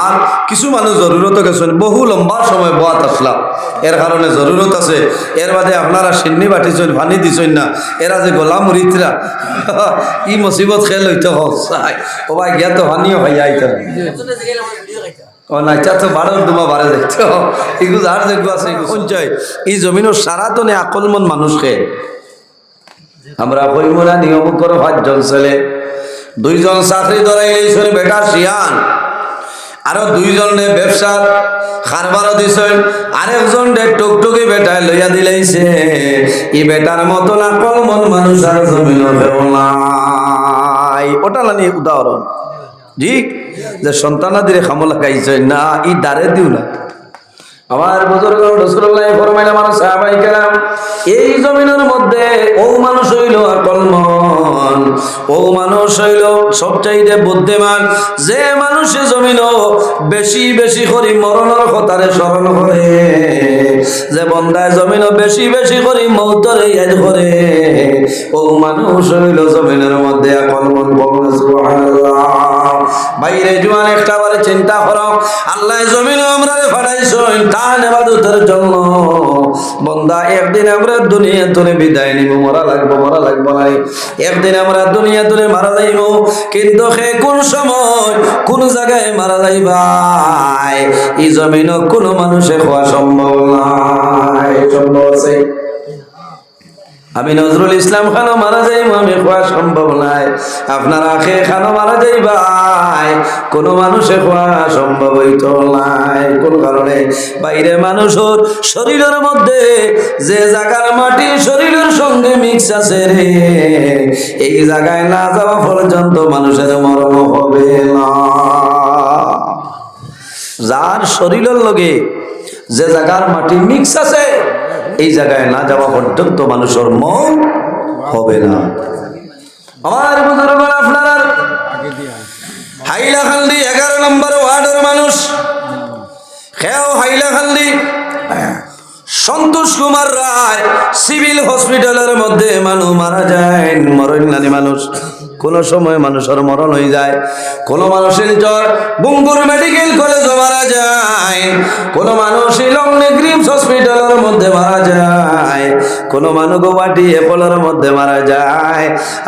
আর কিছু মানুষ জরুরত গেছেন বহু লম্বা সময় বোয়াত আসলাম এর কারণে জরুরত আছে এর বাদে আপনারা সিন্নি বাটিছেন পানি দিছেন না এরা যে গোলাম মুরিদরা ই মুসিবত খেল হইতে চাই ও ভাই গিয়া তো পানিও হইয়া আইতে ও নাইচা তো বারোর দুমা বারে দেখতে এগুলো আর যেগুলো আছে সঞ্চয় এই জমিনের সারাতনে আকলমন মানুষকে আমরা কইমরা নিয়ম করে 5 জন ছেলে 2 জন চাকরি ধরাই লইছেন বেটা শিয়ান আরো 2 জনে ব্যবসার খারবারও দিছেন আরেকজন টুকটুকি বেটায় লইয়া দিলাইছে এই বেটার মতো আকলমন মানুষ আর জমিনের কেউ নাই ওটা নানি উদাহরণ জি যে সন্তানাদিরে খামো লাগাইছে না ই দাঁড়ে দিও না আমার বুজুর্গ রাসূলুল্লাহ ফরমাইলেন আমার সাহাবায়ে কেরাম এই জমিনের মধ্যে ও মানুষ হইল আকলমন ও মানুষ হইল সবচাইতে বুদ্ধিমান যে মানুষে জমিন বেশি বেশি করে মরণের কথারে স্মরণ করে যে বন্দায় জমিন বেশি বেশি করে মৌতরে ইয়াদ করে ও মানুষ হইল জমিনের মধ্যে আকলমন বলুন সুবহানাল্লাহ বাইরে জওয়ান একটা বারে চিন্তা করো আল্লাহ জমিন আমরা ফাড়াইছেন তান ইবাদতের জন্য বান্দা একদিন আমরা দুনিয়া থেকে বিদায় নিব মরা লাগবো নাই একদিন আমরা দুনিয়া থেকে মারা যাইব কিন্তু হে কোন সময় কোন জায়গায় মারা যাইবা এই জমিন কোন মানুষে হওয়া সম্ভব নাই সম্ভব আছে আমি নজরুল ইসলাম খানও মারা যাইব আমি হওয়া সম্ভব নাই আপনারা খে খানও মারা যাইবাই কোনো মানুষে হওয়া সম্ভব হইতো নাই কোন কারণে বাইরে মানুষের শরীরের মধ্যে যে জায়গার মাটি শরীরের সঙ্গে মিক্স আছে রে এই জায়গায় না যাওয়া পর্যন্ত মানুষের মরণ হবে না যার শরীরের লগে যে জায়গার মাটি মিক্স আছে এই জায়গায় না যাওয়া পর্যন্ত মানুষের মন হবে না আমার বুজুর্গরা আপনারা হাইলাকান্দি 11 নম্বর ওয়ার্ডের মানুষ খেও হাইলাকান্দি সন্তোষ কুমার রায় সিভিল হসপিটালের মধ্যে মানুষ মারা যায় মরণ নানি মানুষ কোন সময় মানুষের মরণ হয়ে যায় কোন মানুষের জ্বর বুম্বুর মেডিকেল কলেজে মারা যায় কোন মানুষ লংনে গ্রিমস হসপিটালের মধ্যে মারা যায় কোন মানুষ গুয়াহাটি এপলের মধ্যে মারা যায়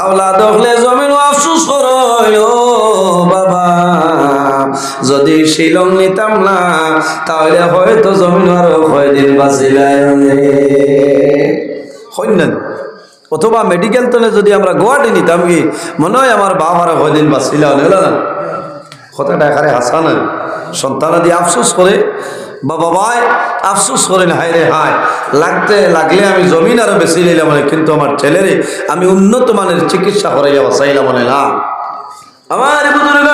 আওলাদ হলে জমিন আফসোস করো ও বাবা যদি শিলং নিতাম না তাহলে হয়তো জমিন আরো কয়দিন বাঁচিলাই হইলেন অথবা মেডিকেল তলে যদি আমরা গুয়াহাটি নিতাম কি মনে হয় আমার বাবারা কয়দিন বাঁচিলা হলো না কথাটা এখানে হাসা না সন্তানাদি আফসোস করে বা বাবাই আফসোস করেন হায় রে হায় লাগলে আমি জমিন আরো বেশি নিলাম কিন্তু আমার ছেলেরে আমি উন্নত মানের চিকিৎসা করাইয়া বাঁচাইলাম না আমার বুজুর্গ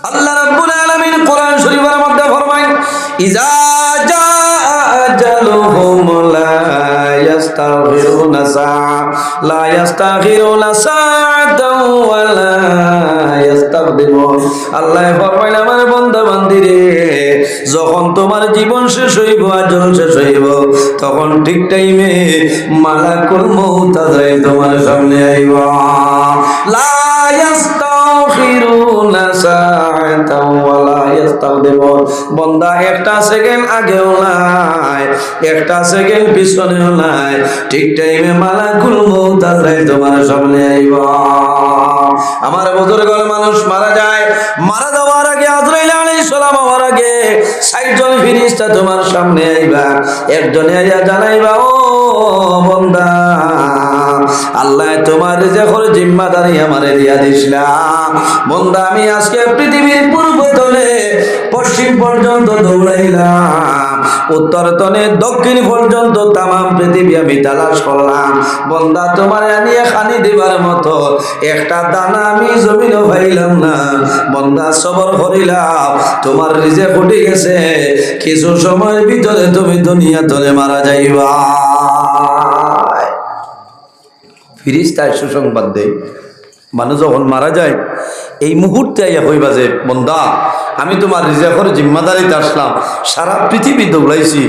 আল্লাহ রাব্বুল আলামিন কোরআন শরীফের মধ্যে ফরমায় ইজা জাআ আজালুহুম লা ইস্তাগফিরুনা লা ইস্তাগফিরুনা সাআতাও ওয়া লা ইস্তাকদিমুন আল্লাহ ফরমায় আমার বান্দা বান্দিরে যখন তোমার জীবন শেষ হইব আজল শেষ হইব তখন ঠিক টাইমে মালাকুল মউত আজরাইল তোমার সামনে আইব লা ইস্তাগফিরুনা সাআতাও ওয়া লা ইস্তাকদিমুন বান্দা একটা সেকেন্ড আগেও নাই একটা সেকেন্ড পিছনেও নাই ঠিক টাইমে মালাকুল মউত আজরাইল তোমার সামনে আইব আমার বুজুর্গর মানুষ মারা যায় মারা যাওয়ার আগে আজরাইল আলাইহিস সালাম হওয়ার আগে 60 জন ফেরেশতা তোমার সামনে আইবা একজনে আইয়া জানাইবা ও বান্দা আল্লাহ তোমার যে করে জিম্মাদারি আমারে দিয়া দিছিলাম বান্দা আমি আজকে পৃথিবীর পূর্ব তলে পশ্চিম পর্যন্ত দৌড়াইলাম উত্তর তলে দক্ষিণ পর্যন্ত তামাম পৃথিবী আমি তালাশ করলাম বান্দা তোমার আনিয়ে খানি দিবার মতো একটা দানা আমি জমিনও পাইলাম না বান্দা সবর করিলাম তোমার রিজেক উঠে গেছে কিছু সময়ের ভিতরে তুমি দুনিয়া তলে মারা যাইবা ফিরিস্তায় সুসংবাদ দেয় মানুষ যখন মারা যায় এই মুহূর্তে আইয়া কইবা যে বন্দা আমি তোমার রিজেকের জিম্মাদারিতে আসলাম সারা পৃথিবী দৌড়াইছি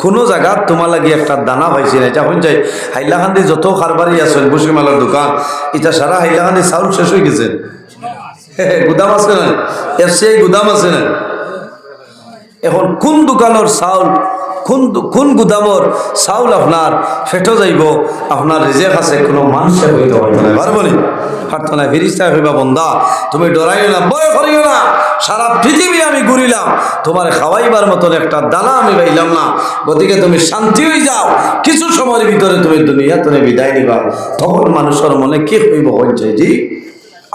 কোনো জায়গা তোমার লাগি একটা দানা পাইছি না যখন যাই হাইলাকান্দি যত খারবারি আছেন বসিমালার দোকান এটা সারা হাইলাকান্দি চাউল শেষ হয়ে গেছে গুদাম আছে না, এর সেই গুদাম আছে না। এখন কোন দোকানের চাউল, কোন গুদামর চাউল আপনার ফেটো যাইব, আপনার রিজেক আছে, কোনো মানুষে হইতে পারবো না, পারতো না। ফিরিস্তা হইবা বন্দা তুমি ডরাইও না, ভয় করিও না, সারা পৃথিবী আমি ঘুরিলাম, তোমার খাওয়াইবার মতন একটা দানা আমি পাইলাম না, গতিকে তুমি শান্তি হয়ে যাও, কিছু সময়ের ভিতরে তুমি দুনিয়া তুমি বিদায় নিবা। তখন মানুষের মনে কি হইব হচ্ছে জি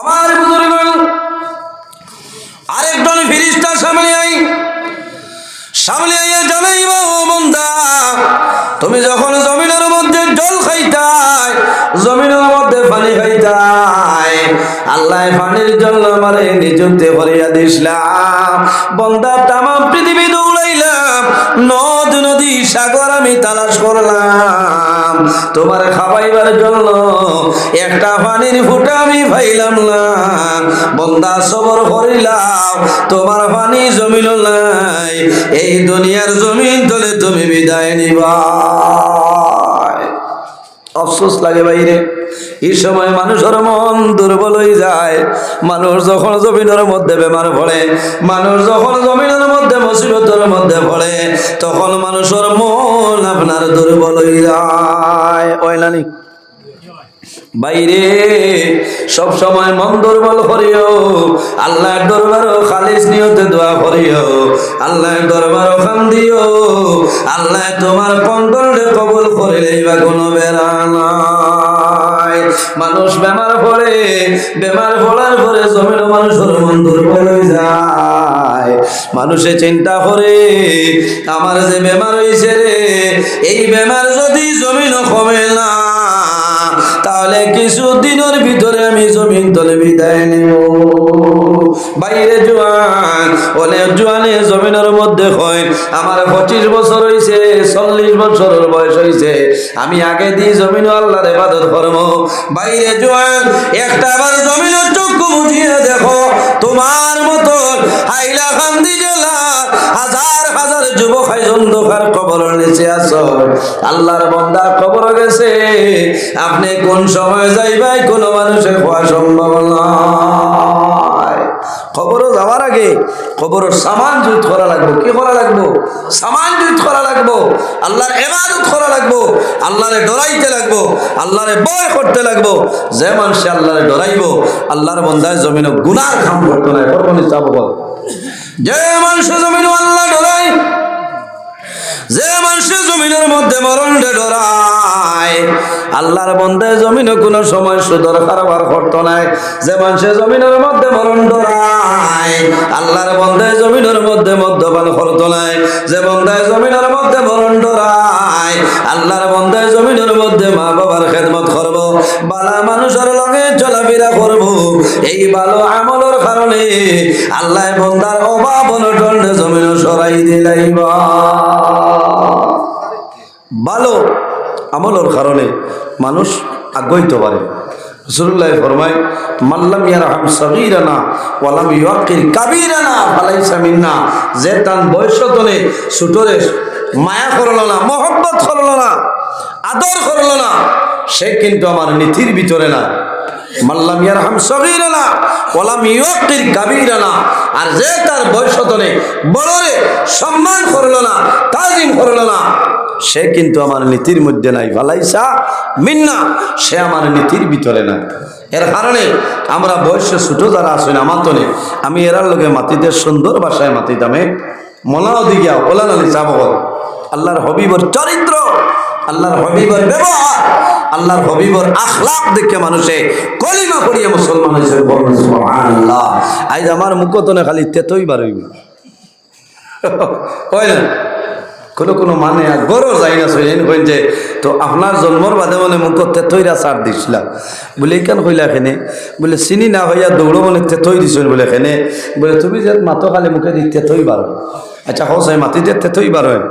আমার বুজুর্গ। আরেকজন ফিরিস্তা সামনে আইয়া জানাইবা, ও বান্দা তুমি যখন জমিনের মধ্যে জল খাইতাই, জমিনের মধ্যে পানি খাইতাই, আল্লাহ পানির জন্য আমারে নিযুক্তি করিয়া দিছিলাম। বান্দা তামাম পৃথিবী দৌড়াইলাম, নদ নদী সাগর আমি তালাশ করলাম, তোমার খাওয়াইবার জন্য একটা পানির ফুটা আমি পাইলাম না। বান্দা সবর করিলাম, তোমার পানি জমিন নাই, এই দুনিয়ার জমিন তলে তুমি বিদায় নিবা। আফসোস লাগে বাইরে, এই সময় মানুষের মন দুর্বল হয়ে যায়। মানুষ যখন জমিনের মধ্যে বেমার পড়ে, মানুষ যখন জমিনের মধ্যে মুসিবতের মধ্যে পড়ে, তখন মানুষের মন আপনার দুর্বল হয়ে যায়। ওই নানি বাইরে সব সময় মন দুর্বল করিও, আল্লাহর দরবারও খালিস নিয়তে দোয়া করিও, আল্লাহর দরবারও কান্দিও, আল্লাহ তোমার কণ্ঠে কবুল করে লইবা, কোনো বেড়া নাই। মানুষ বেমার পড়ে, বেমার পড়ার পরে জমিন মানুষের মন দুর্বল হয়ে যায়। মানুষে চিন্তা করে আমার যে বেমার হয়েছে রে, এই বেমার যদি জমিন কমে না, তাহলে কিছু দিনের ভিতরে আমি জমিন তলে বিদায় নেব। বাইরে জোয়ান, অনেক জোয়ানে জমিনের মধ্যে হয় আমার 25 বছর হয়েছে, 40 বছরের বয়স হয়েছে, আমি আগে দিয়ে জমিন আল্লাহর ইবাদত করব। বাইরে জোয়ান, একটা আবার জমিনের চক্ষু বুঝিয়ে দেখো, তোমার মতন হাইলাকান্দি জেলা হাজার হাজার যুবক অন্ধকার কবরের নিচে আছো, আল্লাহর বান্দা কবর গেছে, আপনি কোন সময় যাইবাই কোনো মানুষের হওয়া সম্ভব নয়। খবরও যাওয়ার আগে খবরের সামান জুত করা লাগবো। কি করা লাগবো? সামান জুত করা লাগবো, আল্লাহর ইবাদত করা লাগবো, আল্লাহরে ডরাইতে লাগবো, আল্লাহরে ভয় করতে লাগবো। যে মানুষে আল্লাহরে ডরাইবো, আল্লাহর বান্দায় জমিনে গুনার কাম করতে নাই। করবনি চাবো, যে মানুষ জমিনে আল্লাহ ডরাই, যে মানুষের জমিনের মধ্যে মরণ ডরায়, আল্লাহর বান্দায় জমিনে কোনো সময় সুদর কারবার করতো নাই। যে মানুষের জমিনের মধ্যে মরণ ডরায়, আল্লাহর বান্দায় জমিনের মধ্যে মদ্যপান করতো নাই। যে বান্দায় জমিনের মধ্যে মরণ ডরায়, আল্লাহর বান্দায় জমিনের মধ্যে মা বাবার খেদমত করব, বালা মানুষের লগে চলাফেরা করব। এই ভালো আমলের কারণে আল্লাহ বান্দার অভাব অনটন জমিন সরাই দিলাইবা। ভালো আমলের কারণে মানুষ আগাইতে পারে। রাসূলুল্লাহ ফরমায়, মাল্লাম ইয়ারহাম সগীরানা ওয়ালাম ইউকির কাবীরানা ফালাইসা মিন্না। যে তার বয়সতনে ছোটরে মায়া করলো না, মহব্বত করলো না, আদর করলো না, সে কিন্তু আমার নীতির ভিতরে না। মাল্লাম ইয়ারহাম সগীরানা ওয়ালাম ইউকির কাবীরানা। আর যে তার বয়সতনে বড়রে সম্মান করলো না, তাজিম করলো না, সে কিন্তু আমার নীতির মধ্যে নাই। ফালাইসা মিন্না, সে আমার নীতির ভিতরে না। এর কারণে আমরা বয়সে ছোট যারা আসেন আমার তনে, আমি এরার লোকে মাতিতে সুন্দর ভাষায় মাতিতামে মনাও দিগিয়া ওলান আলী চাবগর। আল্লাহর হবিবর চরিত্র, আল্লাহর হবিবর ব্যবহার, আল্লাহর হবিবর আখলাক দেখে মানুষে কলিমা পড়িয়ে মুসলমান হয়েছে। সুবহানাল্লাহ। আজ আমার মুখতনে খালি তেতই বার হইব, কয় না কোনো মানে গরো যাই না সইলেন কইন যে তো আপনার জন্মর বাদে মানে মুখ তেতইরা চার দিছিলাম বলে কেন কইলা খেনে, বলে চিনি না হইয়া দৌড়ো মানে তেতই দিছেন বলে খেনে, বলে তুমি যে মাতো খালি মুখে দি তেতই বার। আচ্ছা হোস এই মাটিতে তেতই বার হয়,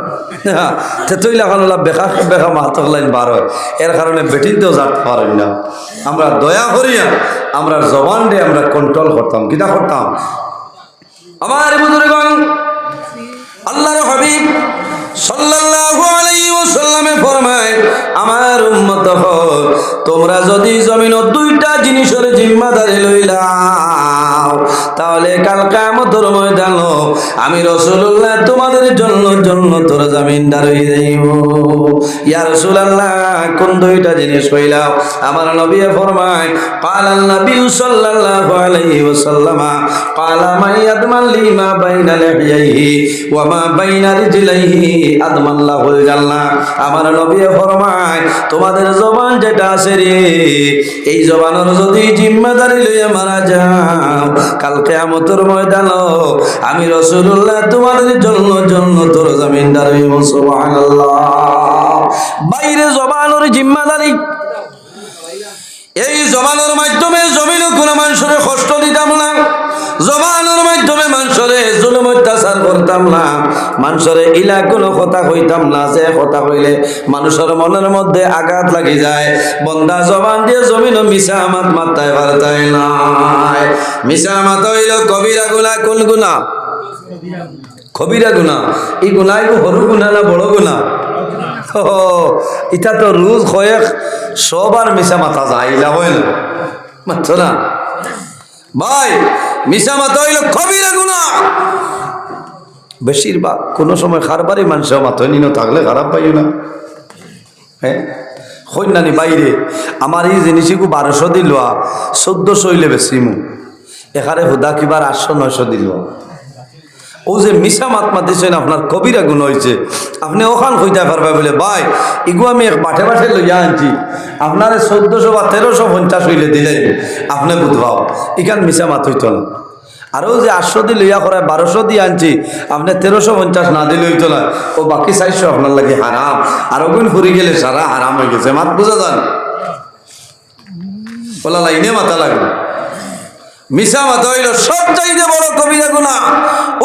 তেতই লাগানো লাভ বেকা বেকা মাহাতো লাইন বার হয়। এর কারণে বেটিতেও জানতে পারেন না। আমরা দয়া করিয়া আমরা জবান দিয়ে আমরা কন্ট্রোল করতাম, কিনা করতাম। আমার বুজুর্গণ, আল্লাহর হাবিব সাল্লাল্লাহু আলাইহি ওয়াসাল্লামে ফরমায়, আমার উম্মত হল তোমরা যদি জমিন দুইটা জিনিসের জিম্মাদারি লইলাও তাহলে কাল কিয়ামতের ময়দান আমি রাসূলুল্লাহ তোমাদের জন্য তোর জামিনদার হয়ে যাইব। ইয়া রাসূলুল্লাহ কোন দুইটা জিনিস কইলাও? আমার নবী ফরমায় ক্বালান নবী সাল্লাল্লাহু আলাইহি ওয়াসাল্লাম ক্বালা মান ইয়াদমান লিমা বাইনা লিহিয়াইহি ওয়া মা বাইনা রিজলাইহি আদমান লাহুল জান্নাহ। আমার নবী ফরমায় তোমাদের জবান যেটা আছে রে এই জবানের যদি জিম্মাদারি লইয়া মারা যাও কাল কিয়ামতের ময়দান আমি রাসূলুল্লাহ তোমাদের জন্য তোর জামিনদার হইব। সুবহানাল্লাহ। বাইরে জবানের জিম্মাদারি, এই জবানের মাধ্যমে জমিনে কোনো মানুষের কষ্ট দিতাম না, জবানের মাধ্যমে মানুষের জুলুম অত্যাচার করতাম না, মানুষের ইলা কোনো কথা হইতাম না যে কথা হইলে মানুষের মনের মধ্যে আঘাত লাগি যায়। বন্দা জবান দিয়ে জমিন মিশা মাত মাত্তায় পারতাই নাই। মিশা মাত হইল কবিরা গুনাহ। কোন গুনাহ? কবিরা গুনাহ। এই গুনাহ সরু গুনাহ না বড় গুনাহ? ইটা তো রোজ কয়েক সবার মিশা মাথা যায়, ইলা হয় না মাত্র না ভাই। মিশা মাথা হইল কবিরা গুনাহ। বেশিরভাগ কোনো সময় খারবারই মানুষের মাথা নিন থাকলে খারাপ পাইও না। হ্যাঁ কন্যানি বাইরে আমার এই জিনিসগুলো 1200 দিল, 1400 হইলে বেশি মু এখানে হুদা কিবার 800-900 দিল। ও যে মিশা মাত মাতিছেন আপনার কবিরা গুণ হয়েছে, আপনি ওখান হইতে পারবে বলে ভাই ইগু আমি এক বাঠে বাঠে লইয়া আনছি আপনার 1400 বা 1350 হইলে দিলে আপনি বুঝবাও এখান মিশা মাত হইত না। আরও যে 800 দিয়ে লইয়া করায় 1200 দিয়ে আনছি আপনি 1350 না দিলে হইতো না, ও বাকি 400 আপনার লাগে হারাম। আর ওগুন ফুরি গেলে সারা হারাম হয়ে গেছে। মাত বুঝা যান বলা লাইনে মাথা লাগবে। মিশা মাথা হইল সব চাইতে বড় কবিরা গুনাহ,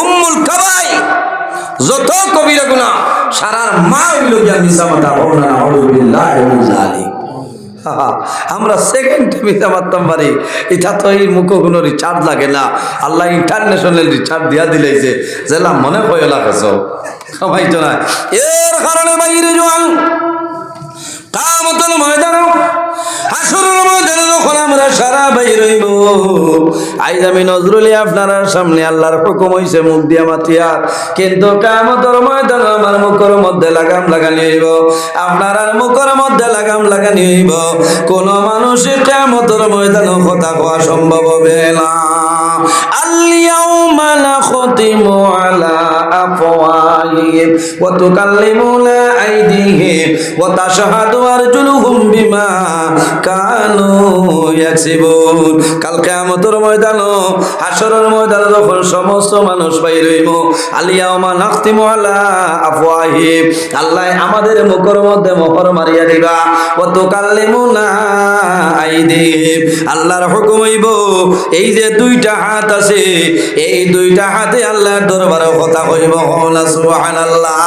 উম্মুল কাবাই। যত কবিরা গুনাহ সারার মা হইল গিয়া মিশা মাথা। আমরা সেকেন্ডে মিশা মারতাম পারি, এটা তো এই মুখ কোনো রিচার্জ লাগে না। আল্লাহ ইন্টারন্যাশনাল রিচার্জ দিয়া দিলেছে যেলা মনে হয় লাগেছ সবাইতো না। এর কারণে বাইরে জোয়ান কিয়ামতের ময়দানে হাসরের ময়দানে যখন আমরা সারা বাইর হইব, আইজ আমি নজরুলি আপনার সামনে আল্লাহর হুকুম হইছে মুখ দিয়া মাতিয়ার, কিন্তু কিয়ামতের ময়দানে আমার মুখের মধ্যে লাগাম লাগানি হইব, আপনার আর মুখের মধ্যে লাগাম লাগানি হইব। কোন মানুষের কিয়ামতের ময়দানে কথা কওয়া সম্ভব হবে না। اليوم نختم على أفواههم وتكلمنا أيديهم وتشهد أرجلهم بما كانوا يكسبون। কাল কিয়ামতের ময়দান হাসরের ময়দানে যখন সমস্ত মানুষ বাইর হইব, আলিয়াউমা নাখতিমু আলা আফওয়াহিম, আল্লাহ আমাদের মুখের মধ্যে মোহর মারিয়া দিবা। ওয়া তুকাল্লিমুনা আইদিহিম, আল্লাহর হুকুম হইব এই যে দুইটা হাত আছে এই দুইটা হাতে আল্লাহর দরবারে কথা কইব। সুবহানাল্লাহ।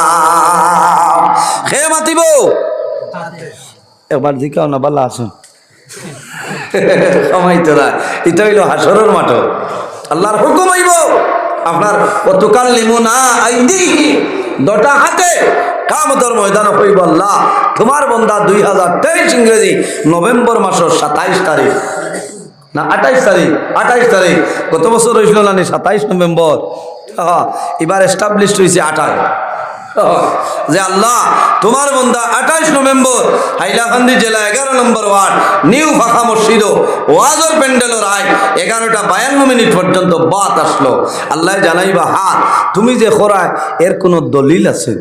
হে মাতিব একবার দিকাও না বালা আসুন সময় তোরা। এটা হইল হাসরের মাঠ, আল্লাহর হুকুম হইব আপনার ওয়াতুকাল্লিমুনা আইদিহিম, দুটা হাতে কিয়ামতের ময়দানে কইব আল্লাহ তোমার বান্দা 2023 ইংরেজি নভেম্বর মাসের 27 তারিখ না 28 তারিখ 28 তারিখ গত বছর হয়েছিল না 27 নভেম্বর, এবার এস্টাবলিশ হয়েছে 28, যে আল্লাহ তোমার বান্দা 28 নভেম্বর হাইলাকান্দি জেলা 11 নম্বর ওয়ার্ড নিউ ফাঁকা মসজিদ ওয়াজর প্যান্ডেলের রায় 11টা 52 মিনিট পর্যন্ত বাত আসলো। আল্লাহ জানাইবা হাত তুমি যে খোরায় এর কোন দলিল আছে?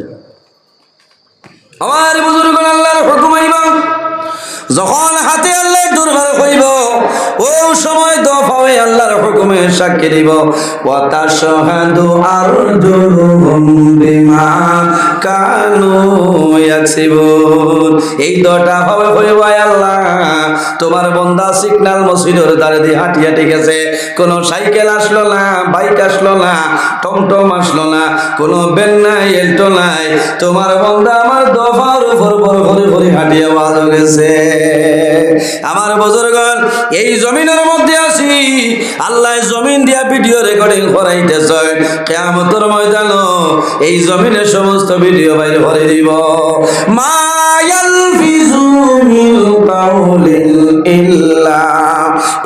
আমার বুজুর্গ আল্লাহর হুকুম হইবা যখন হাতে আল্লাহ দরবারে হইব ও সময় দফা হয়ে আল্লাহর হুকুমে সাক্ষী দিব। ওয়া তাশহাদু আরজুলুহুম বিমা কানু ইয়াকসিবুন, এই দুটা হবে হইব আল্লাহ তোমার বান্দা সিগন্যাল মসজিদের ধারে দিয়ে হাঁটি হাঁটি গেছে, কোনো সাইকেল আসলো না, বাইক আসলো না, টমটম আসলো না, কোনো ভ্যান নাই, এল্টো নাই, তোমার বান্দা আমার দফার উপর ভরে ভরে হাঁটিয়ে বাজো গেছে। আমার বুজুর্গণ এই জমিনের মধ্যে আছি, আল্লাহ জমিন দিয়া ভিডিও রেকর্ডিং করাইতেছে, কিয়ামতের ময়দান এই জমিনের সমস্ত ভিডিও বাইরে ভরে দিব। মা ইয়ালফিজু মিন কাউলিন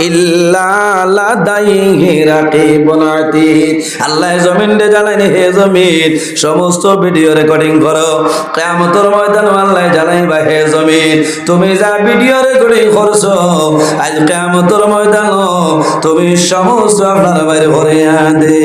ইল্লা লাদাইহি রাকিবুন আতীদ। আল্লাহ জমিনে জানাইনি, হে জমিন সমস্ত ভিডিও রেকর্ডিং করো। কিয়ামতের ময়দানে আল্লাহ জানাইবা, হে জমিন তুমি যা ভিডিও রেকর্ডিং করছো আজ কিয়ামতের ময়দানে তুমি সমস্ত আপনার বাইরে ভরিয়া দে।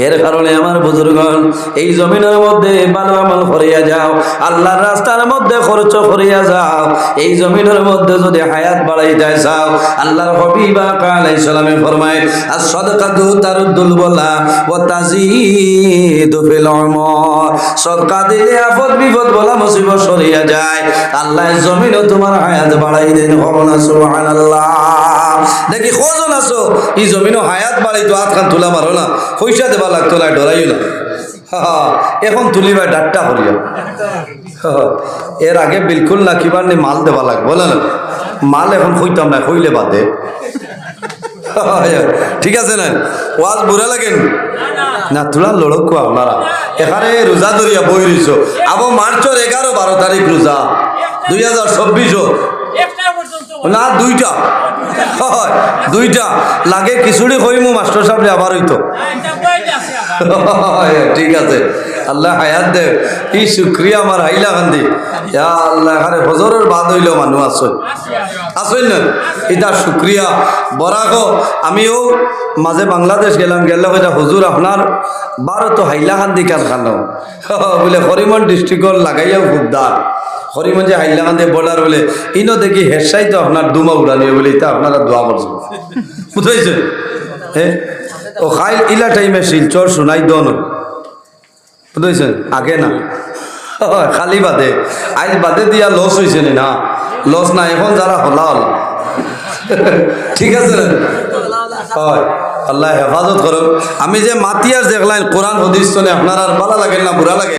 এর কারণে আমার বুজুর্গণ এই জমিনের মধ্যে ভালো আমল করিয়া যাও, আল্লাহর রাস্তার মধ্যে খরচ করিয়া যাও। এই জমিনের মধ্যে যদি হায়াত বাড়াইতে চাও, আল্লাহর হাবিব আলাইহিস সালামে ফরমায় as-সাদাকাতু তারুদ্দুল বালা ওয়া তাজিদু ফিল উমর। সদকা দিলে আপদ বিপদ বলা মুসিবত সরিয়া যায়, আল্লাহ জমিনও তোমার হায়াত বাড়াই দেন। হবনা সুবহানাল্লাহ। দেখি কজন আছো এই জমিনও হায়াত বাড়াইতো, হাত খান তুলা মারো না, পয়সা দেবা লাগতো না, ডরাইও না। এখন তুলিবা ডাক্তা করিয়া, এর আগে বিলকুল না কিবার নি মাল দেবা লাগবে না, মাল এখন কইতাম না, কইলে বাদে। ঠিক আছে না, ওয়াজ বুড়া লাগেন না, তোলা লড়ক আপনারা এখানে রোজা ধরিয়া বই রইছ। আবো মার্চের 11-12 তারিখ রোজা 2024 না, দুইটা লাগে খিচুড়ি কইমু মাস্টার সাহেব আবার হইতো। ঠিক আছে, আল্লাহ হায়াত দে। কি শুক্রিয়া আমার হাইলা কান্দি, আল্লাহ এখানে হজরের বাদ হইল মানুষ আসই না, এটা শুক্রিয়া বরাক। আমিও মাঝে বাংলাদেশ গেলাম, গেলে এটা হুজুর আপনার বারো তো হাইলাকান্দি কারখানা বলে হরিমন ডিস্ট্রিক্টর লাগাইয়াও খুব দার। হরিমঞ্জে হাইলাকান্দি বর্ডার বলে ইনো দেখি হেসাই তো আপনার দুমা উড়ানি বলে, এটা আপনারা দোয়া করছেন, বুঝতে হ্যাঁ। ও খাইল ইলা টাইমে শিলচর শোনাই দন, বুঝতেছেন আগে না, খালি বাদে আজ বাদে দিয়া লস হয়েছে না, লস না এখন যারা হলা হল। ঠিক আছে, হয় আল্লাহ হেফাজত করুক। আমি যে মাতিয়ার দেখলাম কোরআন হাদিস শুনে আপনার আর ভালো লাগে না বুড়া লাগে?